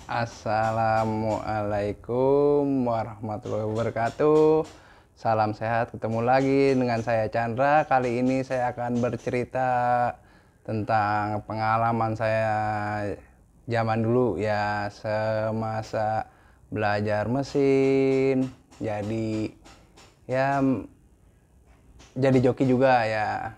Assalamualaikum warahmatullahi wabarakatuh. Salam sehat, ketemu lagi dengan saya Chandra. Kali ini saya akan bercerita tentang pengalaman saya zaman dulu ya, semasa belajar mesin. Jadi joki juga ya.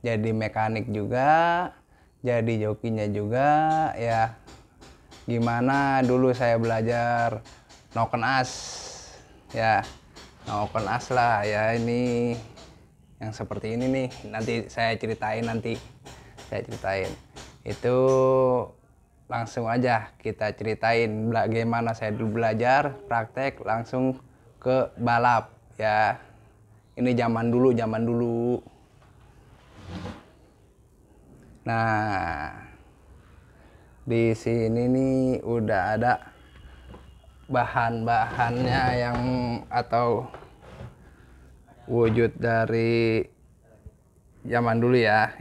Jadi mekanik juga, jadi jokinya juga ya. Gimana dulu saya belajar noken as ya, noken as lah ya. Ini yang seperti ini nih, nanti saya ceritain itu. Langsung aja kita ceritain bagaimana saya dulu belajar praktek langsung ke balap ya. Ini zaman dulu. Nah, di sini nih udah ada bahan-bahannya yang atau wujud dari zaman dulu ya.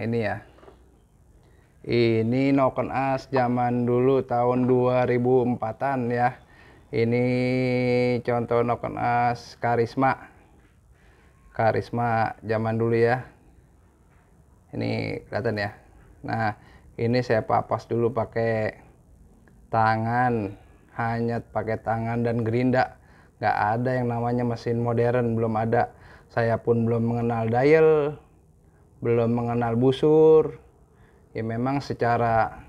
Ini noken as zaman dulu tahun 2004-an ya. Ini contoh noken as Karisma zaman dulu ya. Ini kelihatan ya. Nah, ini saya papas dulu pakai tangan, hanya pakai tangan dan gerinda. Nggak ada yang namanya mesin modern, belum ada. Saya pun belum mengenal dial, belum mengenal busur. Ya memang secara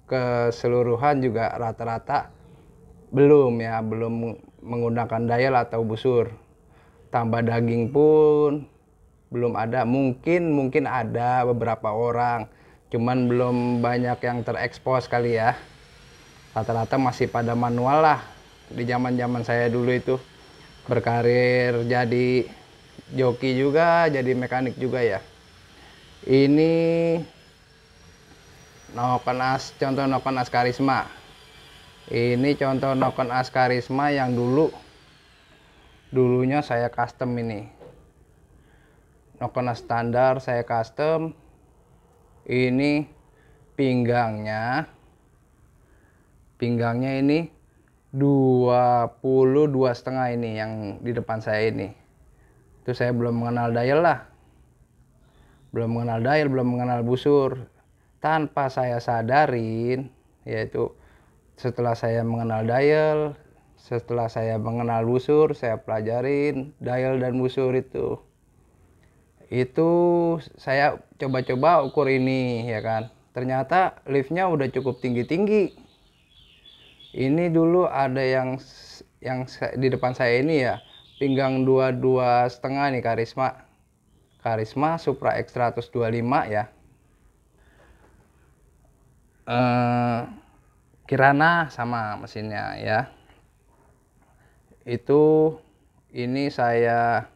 keseluruhan juga rata-rata belum menggunakan dial atau busur. Tambah daging pun belum ada. Mungkin ada beberapa orang, cuman belum banyak yang terekspos kali ya. Rata-rata masih pada manual lah di zaman saya dulu itu. Berkarir jadi joki juga, jadi mekanik juga ya. Ini contoh noken as Karisma. Ini contoh noken as Karisma yang dulunya saya custom. Ini noken as standar saya custom. Ini pinggangnya ini 22,5 ini yang di depan saya ini. Itu saya belum mengenal dial lah. Belum mengenal busur. Tanpa saya sadarin, yaitu setelah saya mengenal dial, setelah saya mengenal busur, saya pelajarin dial dan busur itu. Itu saya coba-coba ukur ini ya kan. Ternyata liftnya udah cukup tinggi. Ini dulu ada yang di depan saya ini ya, pinggang 22,5 nih Karisma Supra X125 ya. Kirana sama mesinnya ya. Ini saya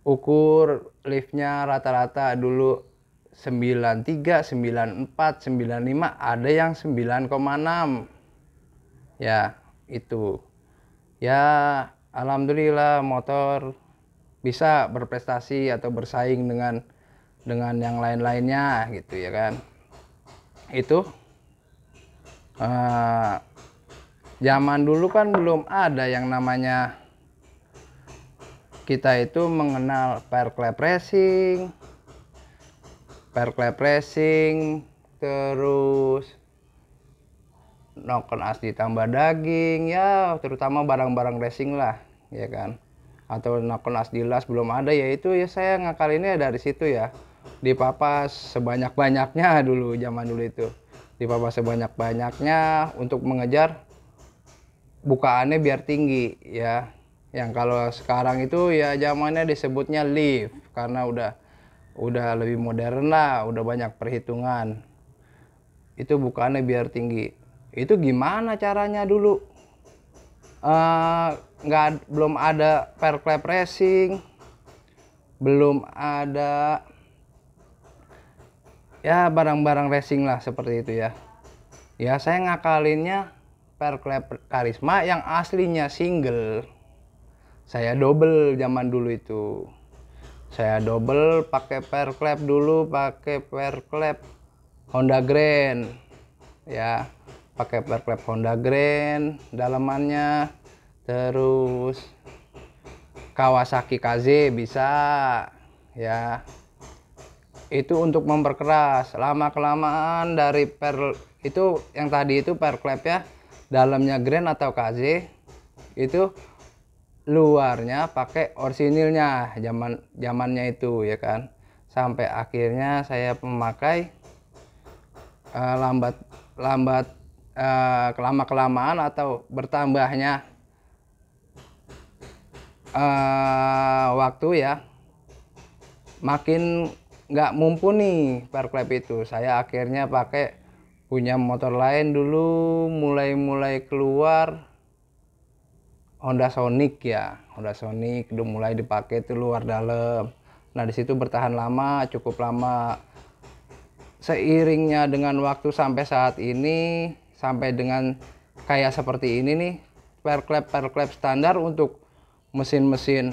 ukur liftnya rata-rata dulu 93, 94, 95, ada yang 9,6 ya. Itu ya, alhamdulillah motor bisa berprestasi atau bersaing dengan yang lain-lainnya gitu ya kan. Itu zaman dulu kan belum ada yang namanya kita itu mengenal pair clap racing, terus noken as ditambah daging ya, terutama barang-barang racing lah ya kan. Atau noken as dilas belum ada ya. Itu ya saya ngakalinnya dari situ ya. Dipapas sebanyak-banyaknya dulu, zaman dulu itu dipapas sebanyak-banyaknya untuk mengejar bukaannya biar tinggi ya. Yang kalau sekarang itu ya zamannya disebutnya lift, karena udah lebih modern lah, udah banyak perhitungan. Itu bukaannya biar tinggi. Itu gimana caranya dulu? Belum ada pair clap racing, belum ada ya barang-barang racing lah seperti itu ya. Ya saya ngakalinnya pair clap Karisma yang aslinya single. Saya double zaman dulu itu. Saya double pakai pair clap dulu, pakai pair clap Honda Grand ya. pakai perklep Honda Grand dalamannya, terus Kawasaki KZ bisa ya. Itu untuk memperkeras. Lama kelamaan dari itu yang tadi itu perklep ya, dalamnya Grand atau KZ, itu luarnya pakai orsinilnya zamannya itu ya kan. Sampai akhirnya saya memakai lama kelamaan atau bertambahnya waktu ya, makin nggak mumpuni perklep itu. Saya akhirnya pakai punya motor lain dulu, mulai keluar Honda Sonic ya, Honda Sonic udah mulai dipakai tuh luar dalam. Nah di situ bertahan lama, cukup lama. Seiringnya dengan waktu sampai saat ini, sampai dengan kayak seperti ini nih, perklep standar untuk mesin-mesin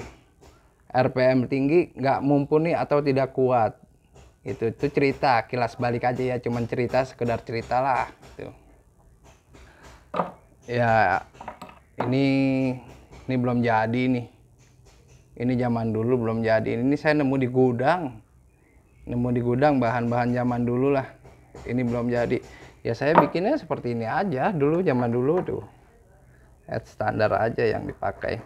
RPM tinggi nggak mumpuni atau tidak kuat. Itu cerita kilas balik aja ya, cuman cerita, sekedar cerita lah gitu. Ya ini belum jadi nih. Ini zaman dulu belum jadi. Ini saya nemu di gudang bahan-bahan zaman dulu lah. Ini belum jadi. Ya saya bikinnya seperti ini aja dulu, zaman dulu tuh. Head standar aja yang dipakai.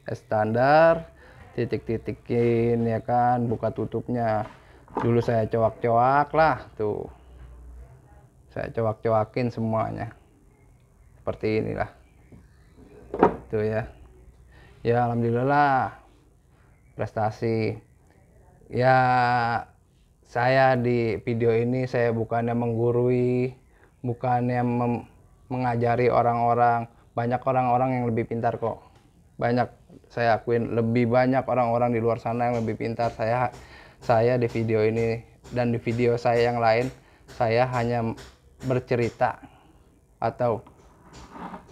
Head standar, titik-titikin ya kan, buka tutupnya. Dulu saya coak-coak lah tuh. Saya coak-coakin semuanya. Seperti inilah. Tuh ya. Ya alhamdulillah prestasi. Ya saya di video ini saya bukannya menggurui, bukannya mengajari orang-orang. Banyak orang-orang yang lebih pintar kok. Banyak, saya akuin lebih banyak orang-orang di luar sana yang lebih pintar. Saya di video ini dan di video saya yang lain, saya hanya bercerita atau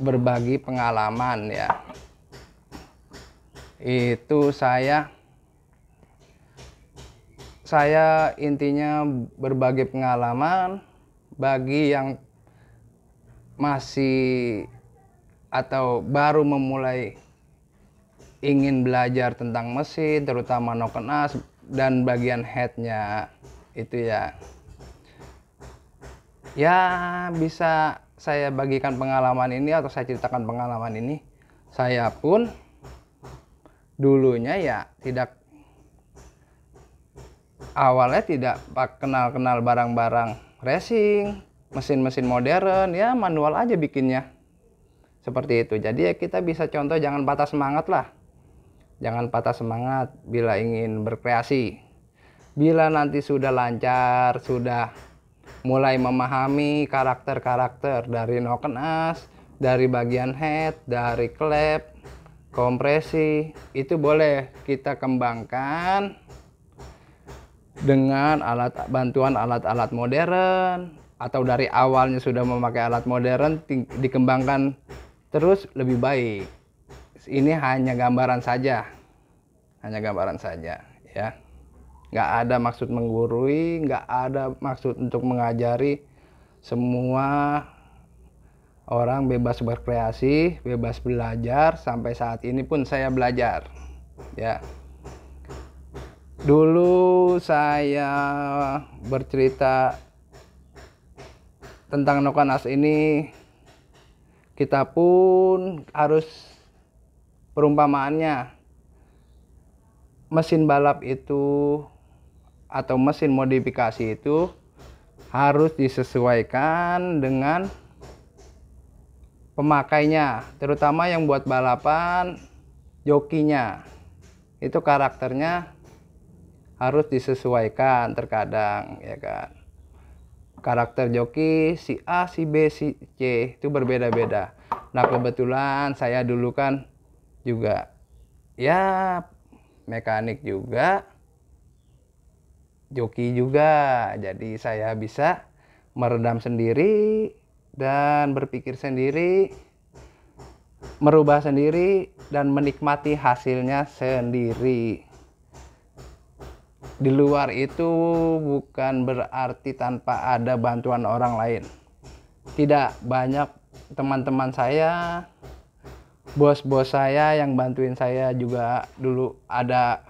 berbagi pengalaman ya. Itu saya intinya berbagi pengalaman bagi yang masih atau baru memulai ingin belajar tentang mesin, terutama noken as dan bagian headnya itu ya. Ya bisa saya bagikan pengalaman ini atau saya ceritakan pengalaman ini. Saya pun dulunya ya awalnya tidak kenal barang-barang racing, mesin-mesin modern, ya manual aja bikinnya. Seperti itu. Jadi ya kita bisa contoh, jangan patah semangat lah. Jangan patah semangat bila ingin berkreasi. Bila nanti sudah lancar, sudah mulai memahami karakter-karakter dari noken as, dari bagian head, dari klep, kompresi, itu boleh kita kembangkan dengan bantuan alat-alat modern, atau dari awalnya sudah memakai alat modern dikembangkan terus lebih baik. Ini hanya gambaran saja, ya. Nggak ada maksud menggurui, nggak ada maksud untuk mengajari. Semua orang bebas berkreasi, bebas belajar. Sampai saat ini pun saya belajar, ya. Dulu saya bercerita tentang noken as ini, kita pun harus perumpamaannya mesin balap itu atau mesin modifikasi itu harus disesuaikan dengan pemakainya, terutama yang buat balapan, jokinya itu karakternya harus disesuaikan terkadang ya kan. Karakter joki si A, si B, si C itu berbeda-beda. Nah kebetulan saya dulu kan juga ya mekanik juga, joki juga, jadi saya bisa meredam sendiri dan berpikir sendiri, merubah sendiri dan menikmati hasilnya sendiri. Di luar itu bukan berarti tanpa ada bantuan orang lain. tidak banyak teman-teman saya, bos-bos saya yang bantuin saya juga dulu ada.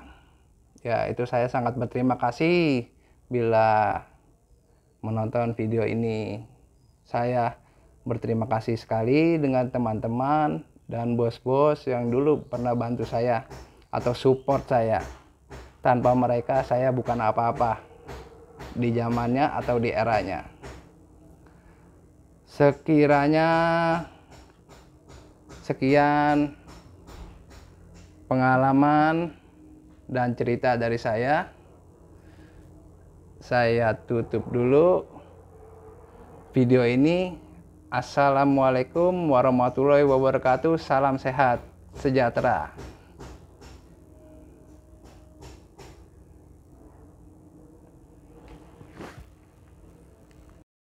Ya, itu saya sangat berterima kasih bila menonton video ini. Saya berterima kasih sekali dengan teman-teman dan bos-bos yang dulu pernah bantu saya atau support saya. Tanpa mereka saya bukan apa-apa di zamannya atau di eranya. Sekiranya sekian pengalaman dan cerita dari saya tutup dulu video ini. Assalamualaikum warahmatullahi wabarakatuh. Salam sehat sejahtera.